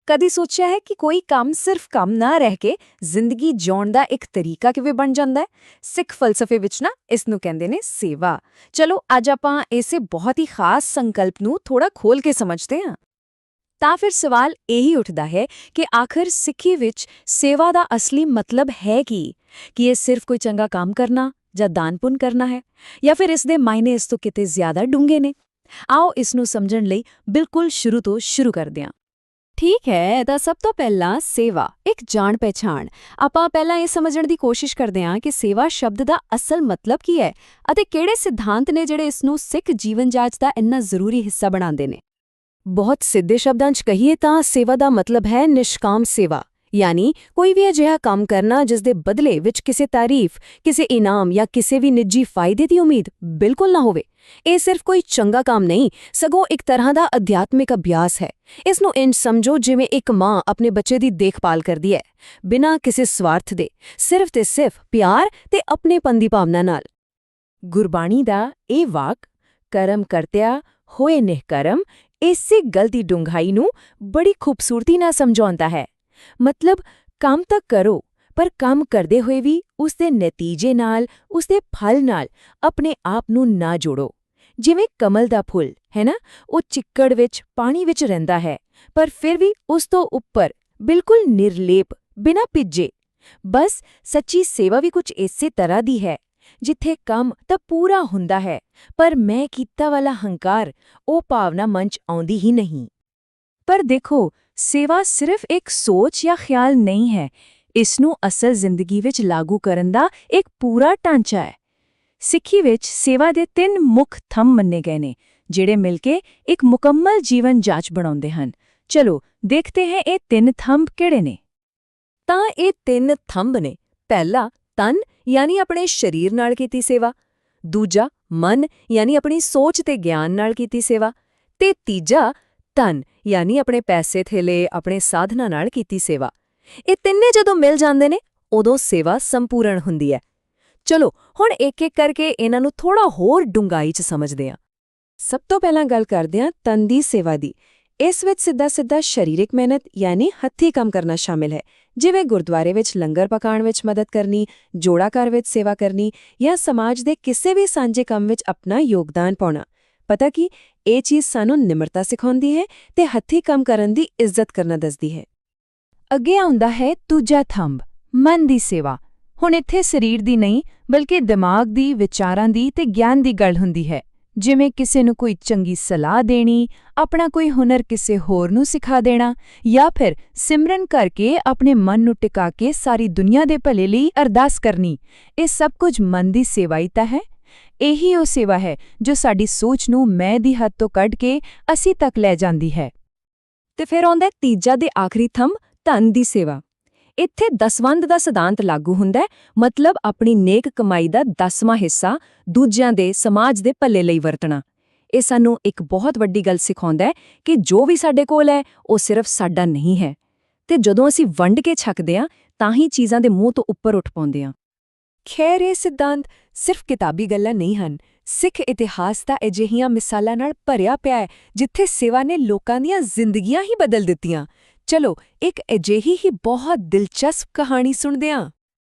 ਕਦੀ ਸੋਚਿਆ ਹੈ ਕਿ ਕੋਈ ਕੰਮ ਸਿਰਫ ਕੰਮ ਨਾ ਰਹਿ ਕੇ ਜ਼ਿੰਦਗੀ ਜਿਉਣ ਦਾ ਇੱਕ ਤਰੀਕਾ ਕਿਵੇਂ ਬਣ ਜਾਂਦਾ ਹੈ? ਸਿੱਖ ਫਲਸਫੇ ਵਿੱਚ ਨਾ ਇਸ ਨੂੰ ਕਹਿੰਦੇ ਨੇ ਸੇਵਾ। ਚਲੋ ਅੱਜ ਆਪਾਂ ਇਸੇ ਬਹੁਤ ਹੀ ਖਾਸ ਸੰਕਲਪ ਨੂੰ ਥੋੜਾ ਖੋਲ ਕੇ ਸਮਝਦੇ ਹਾਂ। ਤਾਂ ਫਿਰ ਸਵਾਲ ਇਹੀ ਉੱਠਦਾ ਹੈ ਕਿ ਆਖਰ ਸਿੱਖੀ ਵਿੱਚ ਸੇਵਾ ਦਾ ਅਸਲੀ ਮਤਲਬ ਹੈ ਕੀ? ਕਿ ਇਹ ਸਿਰਫ ਕੋਈ ਚੰਗਾ ਕੰਮ ਕਰਨਾ ਜਾਂ ਦਾਨ ਪੁੰਨ ਕਰਨਾ ਹੈ, ਜਾਂ ਫਿਰ ਇਸ ਦੇ ਮਾਇਨੇ ਇਸ ਤੋਂ ਕਿਤੇ ਜ਼ਿਆਦਾ ਡੂੰਘੇ ਨੇ? ਆਓ ਇਸ ਨੂੰ ਸਮਝਣ ਲਈ ਬਿਲਕੁਲ ਸ਼ੁਰੂ ਤੋਂ ਸ਼ੁਰੂ ਕਰਦੇ ਹਾਂ। ਠੀਕ ਹੈ, ਤਾਂ ਸਭ ਤੋਂ ਪਹਿਲਾਂ ਸੇਵਾ ਇੱਕ ਜਾਣ ਪਹਿਚਾਣ। ਆਪਾਂ ਪਹਿਲਾਂ ਇਹ ਸਮਝਣ ਦੀ ਕੋਸ਼ਿਸ਼ ਕਰਦੇ ਹਾਂ ਕਿ ਸੇਵਾ ਸ਼ਬਦ ਦਾ ਅਸਲ ਮਤਲਬ ਕੀ ਹੈ ਅਤੇ ਕਿਹੜੇ ਸਿਧਾਂਤ ਨੇ ਜਿਹੜੇ ਇਸ ਨੂੰ ਸਿੱਖ ਜੀਵਨ ਜਾਚ ਦਾ ਇੰਨਾ ਜ਼ਰੂਰੀ ਹਿੱਸਾ ਬਣਾਉਂਦੇ ਨੇ। ਬਹੁਤ ਸਿੱਧੇ ਸ਼ਬਦਾਂ 'ਚ ਕਹੀਏ ਤਾਂ ਸੇਵਾ ਦਾ ਮਤਲਬ ਹੈ ਨਿਸ਼ਕਾਮ ਸੇਵਾ, ਯਾਨੀ ਕੋਈ ਵੀ ਅਜਿਹਾ ਕੰਮ ਕਰਨਾ ਜਿਸ ਦੇ ਬਦਲੇ ਵਿੱਚ ਕਿਸੇ ਤਾਰੀਫ, ਕਿਸੇ ਇਨਾਮ ਜਾਂ ਕਿਸੇ ਵੀ ਨਿੱਜੀ ਫਾਇਦੇ ਦੀ ਉਮੀਦ ਬਿਲਕੁਲ ਨਾ ਹੋਵੇ। ਇਹ ਸਿਰਫ ਕੋਈ ਚੰਗਾ ਕੰਮ ਨਹੀਂ, ਸਗੋਂ ਇੱਕ ਤਰ੍ਹਾਂ ਦਾ ਅਧਿਆਤਮਿਕ ਅਭਿਆਸ ਹੈ। ਇਸ ਨੂੰ ਇੰਜ ਸਮਝੋ ਜਿਵੇਂ ਇੱਕ ਮਾਂ ਆਪਣੇ ਬੱਚੇ ਦੀ ਦੇਖਭਾਲ ਕਰਦੀ ਹੈ, ਬਿਨਾਂ ਕਿਸੇ ਸਵਾਰਥ ਦੇ, ਸਿਰਫ ਤੇ ਸਿਰਫ ਪਿਆਰ ਤੇ ਆਪਣੇਪਨ ਦੀ ਭਾਵਨਾ ਨਾਲ। ਗੁਰਬਾਣੀ ਦਾ ਇਹ ਵਾਕ ਕਰਮ ਕਰਤਿਆ ਹੋਏ ਨਿਹਕਰਮ ਇਸੇ ਗੱਲ ਦੀ ਡੂੰਘਾਈ ਨੂੰ ਬੜੀ ਖੂਬਸੂਰਤੀ ਨਾਲ ਸਮਝਾਉਂਦਾ ਹੈ। ਮਤਲਬ ਕੰਮ ਤਾਂ ਕਰੋ, ਪਰ ਕੰਮ ਕਰਦੇ ਹੋਏ ਵੀ ਉਸ ਦੇ ਨਤੀਜੇ ਨਾਲ, ਉਸ ਦੇ ਫਲ ਨਾਲ ਆਪਣੇ ਆਪ ਨੂੰ ਨਾ ਜੋੜੋ। ਜਿਵੇਂ ਕਮਲ ਦਾ ਫੁੱਲ ਹੈ ਨਾ, ਉਹ ਚਿੱਕੜ ਵਿੱਚ, ਪਾਣੀ ਵਿੱਚ ਰਹਿੰਦਾ ਹੈ, ਪਰ ਫਿਰ ਵੀ ਉਸ ਤੋਂ ਉੱਪਰ ਬਿਲਕੁਲ ਨਿਰਲੇਪ, ਬਿਨਾਂ ਭਿੱਜੇ। ਬਸ ਸੱਚੀ ਸੇਵਾ ਵੀ ਕੁਝ ਇਸੇ ਤਰ੍ਹਾਂ ਦੀ ਹੈ, ਜਿੱਥੇ ਕੰਮ ਤਾਂ ਪੂਰਾ ਹੁੰਦਾ ਹੈ, ਪਰ ਮੈਂ ਕੀਤਾ ਵਾਲਾ ਹੰਕਾਰ, ਉਹ ਭਾਵਨਾ ਮਨ 'ਚ ਆਉਂਦੀ ਹੀ ਨਹੀਂ। ਪਰ ਦੇਖੋ, ਸੇਵਾ ਸਿਰਫ ਇੱਕ ਸੋਚ ਜਾਂ ਖਿਆਲ ਨਹੀਂ ਹੈ, ਇਸ ਨੂੰ ਅਸਲ ਜ਼ਿੰਦਗੀ ਵਿੱਚ ਲਾਗੂ ਕਰਨ ਦਾ ਇੱਕ ਪੂਰਾ ਢਾਂਚਾ ਹੈ। ਸਿੱਖੀ ਵਿੱਚ ਸੇਵਾ ਦੇ 3 ਮੁੱਖ ਥੰਮ ਮੰਨੇ ਗਏ ਨੇ, ਜਿਹੜੇ ਮਿਲ ਕੇ ਇੱਕ ਮੁਕੰਮਲ ਜੀਵਨ ਜਾਚ ਬਣਾਉਂਦੇ ਹਨ। ਚਲੋ ਦੇਖਦੇ ਹਾਂ ਇਹ 3 ਥੰਮ ਕਿਹੜੇ ਨੇ। ਤਾਂ ਇਹ 3 ਥੰਮ ਨੇ। ਪਹਿਲਾ, ਤਨ ਯਾਨੀ ਆਪਣੇ ਸਰੀਰ ਨਾਲ ਕੀਤੀ ਸੇਵਾ। ਦੂਜਾ, ਮਨ ਯਾਨੀ ਆਪਣੀ ਸੋਚ ਤੇ ਗਿਆਨ ਨਾਲ ਕੀਤੀ ਸੇਵਾ। ਤੇ ਤੀਜਾ, ਧਨ ਯਾਨੀ ਆਪਣੇ ਪੈਸੇ ਥੇਲੇ, ਆਪਣੇ ਸਾਧਨਾ ਨਾਲ ਕੀਤੀ ਸੇਵਾ। ਇਹ ਤਿੰਨੇ ਜਦੋਂ ਮਿਲ ਜਾਂਦੇ ਨੇ, ਉਦੋਂ ਸੇਵਾ ਸੰਪੂਰਨ ਹੁੰਦੀ ਹੈ। ਚਲੋ ਹੁਣ ਇੱਕ-ਇੱਕ ਕਰਕੇ ਇਹਨਾਂ ਨੂੰ ਥੋੜਾ ਹੋਰ ਡੂੰਘਾਈ 'ਚ ਸਮਝਦੇ ਹਾਂ। ਸਭ ਤੋਂ ਪਹਿਲਾਂ ਗੱਲ ਕਰਦੇ ਹਾਂ ਤਨ ਦੀ ਸੇਵਾ ਦੀ। ਇਸ ਵਿੱਚ ਸਿੱਧਾ ਸਰੀਰਕ ਮਿਹਨਤ ਯਾਨੀ ਹੱਥੀਂ ਕੰਮ ਕਰਨਾ ਸ਼ਾਮਿਲ ਹੈ, ਜਿਵੇਂ ਗੁਰਦੁਆਰੇ ਵਿੱਚ ਲੰਗਰ ਪਕਾਉਣ ਵਿੱਚ ਮਦਦ ਕਰਨੀ, ਜੋੜਾ ਘਰ ਵਿੱਚ ਸੇਵਾ ਕਰਨੀ, ਜਾਂ ਸਮਾਜ ਦੇ ਕਿਸੇ ਵੀ ਸਾਂਝੇ ਕੰਮ ਵਿੱਚ ਆਪਣਾ ਯੋਗਦਾਨ ਪਾਉਣਾ। ਪਤਾ ਕੀ, ਇਹ ਚੀਜ਼ ਸਾਨੂੰ ਨਿਮਰਤਾ ਸਿਖਾਉਂਦੀ ਹੈ ਤੇ ਹੱਥੀਂ ਕੰਮ ਕਰਨ ਦੀ ਇੱਜ਼ਤ ਕਰਨਾ ਦੱਸਦੀ ਹੈ। ਅੱਗੇ ਆਉਂਦਾ ਹੈ ਦੂਜਾ ਥੰਮ, ਮਨ ਦੀ ਸੇਵਾ। ਹੁਣ ਇੱਥੇ ਸਰੀਰ ਦੀ ਨਹੀਂ, ਬਲਕਿ ਦਿਮਾਗ ਦੀ, ਵਿਚਾਰਾਂ ਦੀ ਤੇ ਗਿਆਨ ਦੀ ਗੱਲ ਹੁੰਦੀ ਹੈ। ਜਿਵੇਂ ਕਿਸੇ ਨੂੰ ਕੋਈ ਚੰਗੀ ਸਲਾਹ ਦੇਣੀ, ਆਪਣਾ ਕੋਈ ਹੁਨਰ ਕਿਸੇ ਹੋਰ ਨੂੰ ਸਿਖਾ ਦੇਣਾ, ਜਾਂ ਫਿਰ ਸਿਮਰਨ ਕਰਕੇ ਆਪਣੇ ਮਨ ਨੂੰ ਟਿਕਾ ਕੇ ਸਾਰੀ ਦੁਨੀਆ ਦੇ ਭਲੇ ਲਈ ਅਰਦਾਸ ਕਰਨੀ। ਇਹ ਸਭ ਕੁਝ ਮਨ ਦੀ ਸੇਵਾ ਹੀ ਤਾਂ ਹੈ। ਇਹੀ ਉਹ ਸੇਵਾ ਹੈ ਜੋ ਸਾਡੀ ਸੋਚ ਨੂੰ ਮੈਂ ਦੀ ਹੱਦ ਤੋਂ ਕੱਢ ਕੇ ਅਸੀਂ ਤੱਕ ਲੈ ਜਾਂਦੀ ਹੈ। ਤੇ ਫਿਰ ਆਉਂਦਾ ਤੀਜਾ ਤੇ ਆਖਰੀ ਥੰਮ, ਧਨ ਦੀ ਸੇਵਾ। ਇੱਥੇ ਦਸਵੰਧ ਦਾ ਸਿਧਾਂਤ ਲਾਗੂ ਹੁੰਦਾ ਹੈ, ਮਤਲਬ ਆਪਣੀ ਨੇਕ ਕਮਾਈ ਦਾ 10ਵਾਂ ਹਿੱਸਾ ਦੂਜਿਆਂ ਦੇ, ਸਮਾਜ ਦੇ ਭਲੇ ਲਈ ਵਰਤਣਾ। ਇਹ ਸਾਨੂੰ ਇੱਕ ਬਹੁਤ ਵੱਡੀ ਗੱਲ ਸਿਖਾਉਂਦਾ ਹੈ ਕਿ ਜੋ ਵੀ ਸਾਡੇ ਕੋਲ ਹੈ, ਉਹ ਸਿਰਫ ਸਾਡਾ ਨਹੀਂ ਹੈ, ਤੇ ਜਦੋਂ ਅਸੀਂ ਵੰਡ ਕੇ ਛਕਦੇ ਹਾਂ ਤਾਂ ਹੀ ਚੀਜ਼ਾਂ ਦੇ ਮੂੰਹ ਤੋਂ ਉੱਪਰ ਉੱਠ ਪਾਉਂਦੇ ਹਾਂ। ਖੈਰ, ਇਹ ਸਿਧਾਂਤ ਸਿਰਫ ਕਿਤਾਬੀ ਗੱਲਾਂ ਨਹੀਂ ਹਨ। ਸਿੱਖ ਇਤਿਹਾਸ ਦਾ ਅਜਿਹੀਆਂ ਮਿਸਾਲਾਂ ਨਾਲ ਭਰਿਆ ਪਿਆ ਹੈ, ਜਿੱਥੇ ਸੇਵਾ ਨੇ ਲੋਕਾਂ ਦੀਆਂ ਜ਼ਿੰਦਗੀਆਂ ਹੀ ਬਦਲ ਦਿੱਤੀਆਂ। ਚਲੋ ਇੱਕ ਅਜਿਹੀ ਹੀ ਬਹੁਤ ਦਿਲਚਸਪ ਕਹਾਣੀ ਸੁਣਦੇ ਹਾਂ।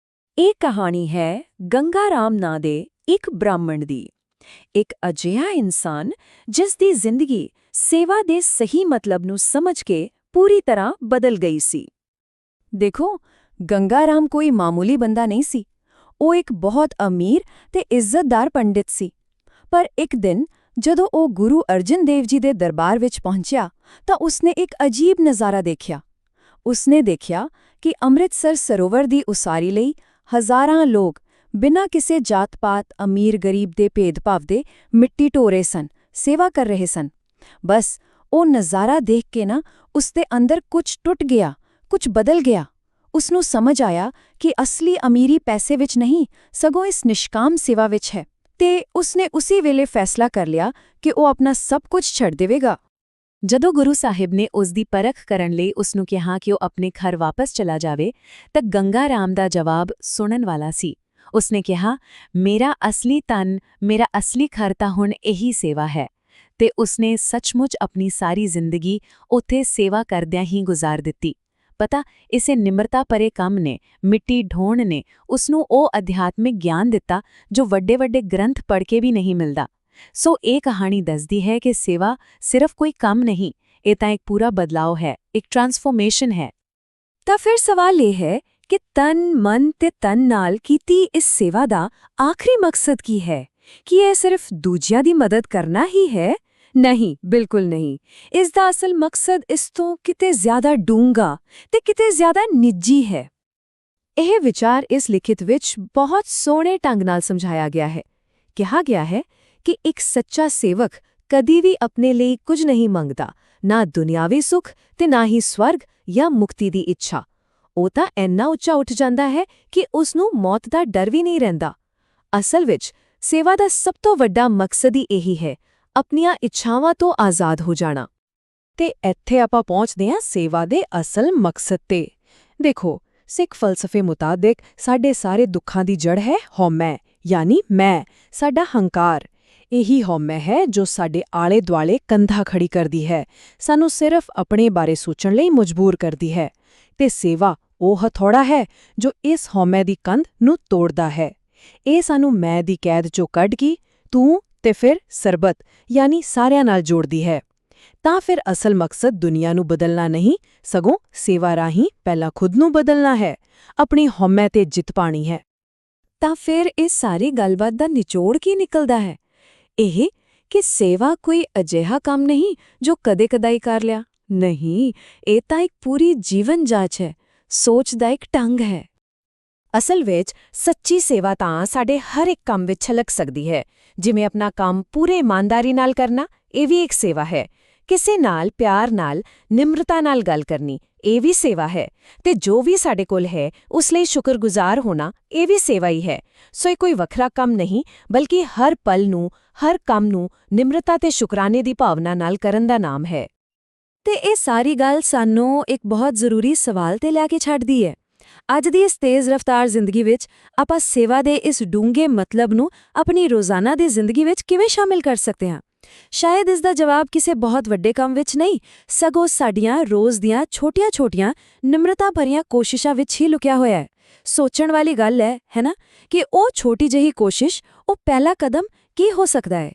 ਇਹ ਕਹਾਣੀ ਹੈ ਗੰਗਾ ਰਾਮ ਨਾਂ ਦੇ ਇੱਕ ਬ੍ਰਾਹਮਣ ਦੀ। ਇੱਕ ਅਜਿਹਾ ਇਨਸਾਨ ਜਿਸ ਦੀ ਜ਼ਿੰਦਗੀ ਸੇਵਾ ਦੇ ਸਹੀ ਮਤਲਬ ਨੂੰ ਸਮਝ ਕੇ ਪੂਰੀ ਤਰ੍ਹਾਂ ਬਦਲ ਗਈ ਸੀ। ਦੇਖੋ, ਗੰਗਾ ਰਾਮ ਕੋਈ ਮਾਮੂਲੀ ਬੰਦਾ ਨਹੀਂ ਸੀ। ਉਹ ਇੱਕ ਬਹੁਤ ਅਮੀਰ ਤੇ ਇੱਜ਼ਤਦਾਰ ਪੰਡਿਤ ਸੀ। ਪਰ ਇੱਕ ਦਿਨ ਜਦੋਂ ਉਹ ਗੁਰੂ ਅਰਜਨ ਦੇਵ ਜੀ ਦੇ ਦਰਬਾਰ ਵਿੱਚ ਪਹੁੰਚਿਆ ਤਾਂ ਉਸਨੇ ਇੱਕ ਅਜੀਬ ਨਜ਼ਾਰਾ ਦੇਖਿਆ। ਉਸਨੇ ਦੇਖਿਆ ਕਿ ਅੰਮ੍ਰਿਤਸਰ ਸਰੋਵਰ ਦੀ ਉਸਾਰੀ ਲਈ ਹਜ਼ਾਰਾਂ ਲੋਕ ਬਿਨਾਂ ਕਿਸੇ ਜਾਤ-ਪਾਤ, ਅਮੀਰ-ਗਰੀਬ ਦੇ ਭੇਦਭਾਵ ਦੇ ਮਿੱਟੀ ਢੋ ਰਹੇ ਸਨ, ਸੇਵਾ ਕਰ ਰਹੇ ਸਨ। ਬਸ ਉਹ ਨਜ਼ਾਰਾ ਦੇਖ ਕੇ ਨਾ ਉਸਦੇ ਅੰਦਰ ਕੁਝ ਟੁੱਟ ਗਿਆ, ਕੁਝ ਬਦਲ ਗਿਆ। ਉਸਨੂੰ ਸਮਝ ਆਇਆ ਕਿ ਅਸਲੀ ਅਮੀਰੀ ਪੈਸੇ ਵਿੱਚ ਨਹੀਂ, ਸਗੋਂ ਇਸ ਨਿਸ਼ਕਾਮ ਸੇਵਾ ਵਿੱਚ ਹੈ। ਤੇ ਉਸਨੇ ਉਸੇ ਵੇਲੇ ਫੈਸਲਾ ਕਰ ਲਿਆ ਕਿ ਉਹ ਆਪਣਾ ਸਭ ਕੁਝ ਛੱਡ ਦੇਵੇਗਾ। ਜਦੋਂ ਗੁਰੂ ਸਾਹਿਬ ਨੇ ਉਸ ਦੀ ਪਰਖ ਕਰਨ ਲਈ ਉਸਨੂੰ ਕਿਹਾ ਕਿ ਉਹ ਆਪਣੇ ਘਰ ਵਾਪਸ ਚਲਾ ਜਾਵੇ, ਤਾਂ ਗੰਗਾ ਰਾਮ ਦਾ ਜਵਾਬ ਸੁਣਨ ਵਾਲਾ ਸੀ। ਉਸਨੇ ਕਿਹਾ, ਮੇਰਾ ਅਸਲੀ ਤਨ, ਮੇਰਾ ਅਸਲੀ ਘਰ ਤਾਂ ਹੁਣ ਇਹੀ ਸੇਵਾ ਹੈ। ਤੇ ਉਸਨੇ ਸੱਚਮੁੱਚ ਆਪਣੀ ਸਾਰੀ ਜ਼ਿੰਦਗੀ ਉੱਥੇ ਸੇਵਾ ਕਰਦਿਆਂ ਹੀ ਗੁਜ਼ਾਰ ਦਿੱਤੀ। ਪਤਾ, ਇਸੇ ਨਿਮਰਤਾ ਭਰੇ ਕੰਮ ਨੇ, ਮਿੱਟੀ ਢੋਣ ਨੇ ਉਸਨੂੰ ਉਹ ਅਧਿਆਤਮਿਕ ਗਿਆਨ ਦਿੱਤਾ ਜੋ ਵੱਡੇ-ਵੱਡੇ ਗ੍ਰੰਥ ਪੜ੍ਹ ਕੇ ਵੀ ਨਹੀਂ ਮਿਲਦਾ। ਸੋ ਇਹ ਕਹਾਣੀ ਦੱਸਦੀ ਹੈ ਕਿ ਸੇਵਾ ਸਿਰਫ ਕੋਈ ਕੰਮ ਨਹੀਂ, ਇਹ ਤਾਂ ਇੱਕ ਪੂਰਾ ਬਦਲਾਅ ਹੈ, ਇੱਕ ਟਰਾਂਸਫੋਰਮੇਸ਼ਨ ਹੈ। ਤਾਂ ਫਿਰ ਸਵਾਲ ਇਹ ਹੈ ਕਿ ਤਨ, ਮਨ ਤੇ ਤਨ ਨਾਲ ਕੀਤੀ ਇਸ ਸੇਵਾ ਦਾ ਆਖਰੀ ਮਕਸਦ ਕੀ ਹੈ? ਕੀ ਇਹ ਸਿਰਫ ਦੂਜਿਆਂ ਦੀ ਮਦਦ ਕਰਨਾ ਹੀ ਹੈ? ਨਹੀਂ, ਬਿਲਕੁਲ ਨਹੀਂ। ਇਸ ਦਾ ਅਸਲ ਮਕਸਦ ਇਸ ਤੋਂ ਕਿਤੇ ਜ਼ਿਆਦਾ ਡੂੰਘਾ ਤੇ ਕਿਤੇ ਜ਼ਿਆਦਾ ਨਿੱਜੀ ਹੈ। ਇਹ ਵਿਚਾਰ ਇਸ ਲਿਖਤ ਵਿੱਚ ਬਹੁਤ ਸੋਹਣੇ ਢੰਗ ਨਾਲ ਸਮਝਾਇਆ ਗਿਆ ਹੈ। ਕਿਹਾ ਗਿਆ ਹੈ ਕਿ ਇੱਕ ਸੱਚਾ ਸੇਵਕ ਕਦੀ ਵੀ ਆਪਣੇ ਲਈ ਕੁਝ ਨਹੀਂ ਮੰਗਦਾ, ਨਾ ਦੁਨਿਆਵੀ ਸੁੱਖ ਤੇ ਨਾ ਹੀ ਸਵਰਗ ਜਾਂ ਮੁਕਤੀ ਦੀ ਇੱਛਾ। ਉਹ ਤਾਂ ਇੰਨਾ ਉੱਚਾ ਉੱਠ ਜਾਂਦਾ ਹੈ ਕਿ ਉਸ ਨੂੰ ਮੌਤ ਦਾ ਡਰ ਵੀ ਨਹੀਂ ਰਹਿੰਦਾ। ਅਸਲ ਵਿੱਚ ਸੇਵਾ ਦਾ ਸਭ ਤੋਂ ਵੱਡਾ ਮਕਸਦ ਹੀ ਇਹੀ ਹੈ, ਆਪਣੀਆਂ ਇੱਛਾਵਾਂ ਤੋਂ ਆਜ਼ਾਦ ਹੋ ਜਾਣਾ। ਤੇ ਇੱਥੇ ਆਪਾਂ ਪਹੁੰਚਦੇ ਹਾਂ ਸੇਵਾ ਦੇ ਅਸਲ ਮਕਸਦ ਤੇ। ਦੇਖੋ, ਸਿੱਖ ਫਲਸਫੇ ਮੁਤਾਬਿਕ ਸਾਡੇ ਸਾਰੇ ਦੁੱਖਾਂ ਦੀ ਜੜ ਹੈ ਹਉਮੈ, ਯਾਨੀ ਮੈਂ, ਸਾਡਾ ਹੰਕਾਰ। ਇਹੀ ਹਉਮੈ ਹੈ ਜੋ ਸਾਡੇ ਆਲੇ-ਦੁਆਲੇ ਕੰਧਾ ਖੜੀ ਕਰਦੀ ਹੈ, ਸਾਨੂੰ ਸਿਰਫ ਆਪਣੇ ਬਾਰੇ ਸੋਚਣ ਲਈ ਮਜਬੂਰ ਕਰਦੀ ਹੈ। ਤੇ ਸੇਵਾ ਉਹ ਹਥੌੜਾ ਹੈ ਜੋ ਇਸ ਹਉਮੈ ਦੀ ਕੰਧ ਨੂੰ ਤੋੜਦਾ ਹੈ। ਇਹ ਸਾਨੂੰ ਮੈਂ ਦੀ ਕੈਦ ਚੋਂ ਕੱਢ ਕੇ ਤੂੰ ਤੇ ਫਿਰ ਸਰਬਤ, ਯਾਨੀ ਸਾਰਿਆਂ ਨਾਲ ਜੋੜਦੀ ਹੈ। ਤਾਂ ਫਿਰ ਅਸਲ ਮਕਸਦ ਦੁਨੀਆ ਨੂੰ ਬਦਲਣਾ ਨਹੀਂ, ਸਗੋਂ ਸੇਵਾ ਰਾਹੀਂ ਪਹਿਲਾਂ ਖੁਦ ਨੂੰ ਬਦਲਣਾ ਹੈ, ਆਪਣੀ ਹਉਮੈ ਤੇ ਜਿੱਤ ਪਾਣੀ ਹੈ। ਤਾਂ ਫਿਰ ਇਸ ਸਾਰੀ ਗੱਲਬਾਤ ਦਾ ਨਿਚੋੜ ਕੀ ਨਿਕਲਦਾ ਹੈ? ਇਹ ਕਿ ਸੇਵਾ ਕੋਈ ਅਜਿਹਾ ਕੰਮ ਨਹੀਂ ਜੋ ਕਦੇ-ਕਦਾਈ ਕਰ ਲਿਆ। ਨਹੀਂ, ਇਹ ਤਾਂ ਇੱਕ ਪੂਰੀ ਜੀਵਨ ਜਾਂਚ ਹੈ, ਸੋਚ ਦਾ ਇੱਕ ਢੰਗ ਹੈ। ਅਸਲ ਵਿੱਚ ਸੱਚੀ ਸੇਵਾ ਤਾਂ ਸਾਡੇ ਹਰ ਇੱਕ ਕੰਮ ਵਿੱਚ ਛਲਕ ਸਕਦੀ ਹੈ। ਜਿਵੇਂ ਆਪਣਾ ਕੰਮ ਪੂਰੇ ਇਮਾਨਦਾਰੀ ਨਾਲ ਕਰਨਾ, ਇਹ ਵੀ ਇੱਕ ਸੇਵਾ ਹੈ। ਕਿਸੇ ਨਾਲ ਪਿਆਰ ਨਾਲ, ਨਿਮਰਤਾ ਨਾਲ ਗੱਲ ਕਰਨੀ, ਇਹ ਵੀ ਸੇਵਾ ਹੈ। ਤੇ ਜੋ ਵੀ ਸਾਡੇ ਕੋਲ ਹੈ ਉਸ ਲਈ ਸ਼ੁਕਰਗੁਜ਼ਾਰ ਹੋਣਾ, ਇਹ ਵੀ ਸੇਵਾ ਹੀ ਹੈ। ਸੋ ਇਹ ਕੋਈ ਵੱਖਰਾ ਕੰਮ ਨਹੀਂ, ਬਲਕਿ ਹਰ ਪਲ ਨੂੰ, ਹਰ ਕੰਮ ਨੂੰ ਨਿਮਰਤਾ ਤੇ ਸ਼ੁਕਰਾਨੇ ਦੀ ਭਾਵਨਾ ਨਾਲ ਕਰਨ ਦਾ ਨਾਮ ਹੈ। ਤੇ ਇਹ ਸਾਰੀ ਗੱਲ ਸਾਨੂੰ ਇੱਕ ਬਹੁਤ ਜ਼ਰੂਰੀ ਸਵਾਲ ਤੇ ਲੈ ਕੇ ਛੱਡਦੀ ਹੈ। ਅੱਜ ਦੀ ਇਸ ਤੇਜ਼ ਰਫ਼ਤਾਰ ਜ਼ਿੰਦਗੀ ਵਿੱਚ ਆਪਾਂ ਸੇਵਾ ਦੇ ਇਸ ਡੂੰਘੇ ਮਤਲਬ ਨੂੰ ਆਪਣੀ ਰੋਜ਼ਾਨਾ ਦੀ ਜ਼ਿੰਦਗੀ ਵਿੱਚ ਕਿਵੇਂ ਸ਼ਾਮਿਲ ਕਰ ਸਕਦੇ ਹਾਂ? ਸ਼ਾਇਦ ਇਸ ਦਾ ਜਵਾਬ ਕਿਸੇ ਬਹੁਤ ਵੱਡੇ ਕੰਮ ਵਿੱਚ ਨਹੀਂ, ਸਗੋਂ ਸਾਡੀਆਂ ਰੋਜ਼ ਦੀਆਂ ਛੋਟੀਆਂ-ਛੋਟੀਆਂ ਨਿਮਰਤਾ ਭਰੀਆਂ ਕੋਸ਼ਿਸ਼ਾਂ ਵਿੱਚ ਹੀ ਲੁਕਿਆ ਹੋਇਆ ਹੈ। ਸੋਚਣ ਵਾਲੀ ਗੱਲ ਹੈ ਨਾ, ਕਿ ਉਹ ਛੋਟੀ ਜਿਹੀ ਕੋਸ਼ਿਸ਼, ਉਹ ਪਹਿਲਾ ਕਦਮ ਕੀ ਹੋ ਸਕਦਾ ਹੈ?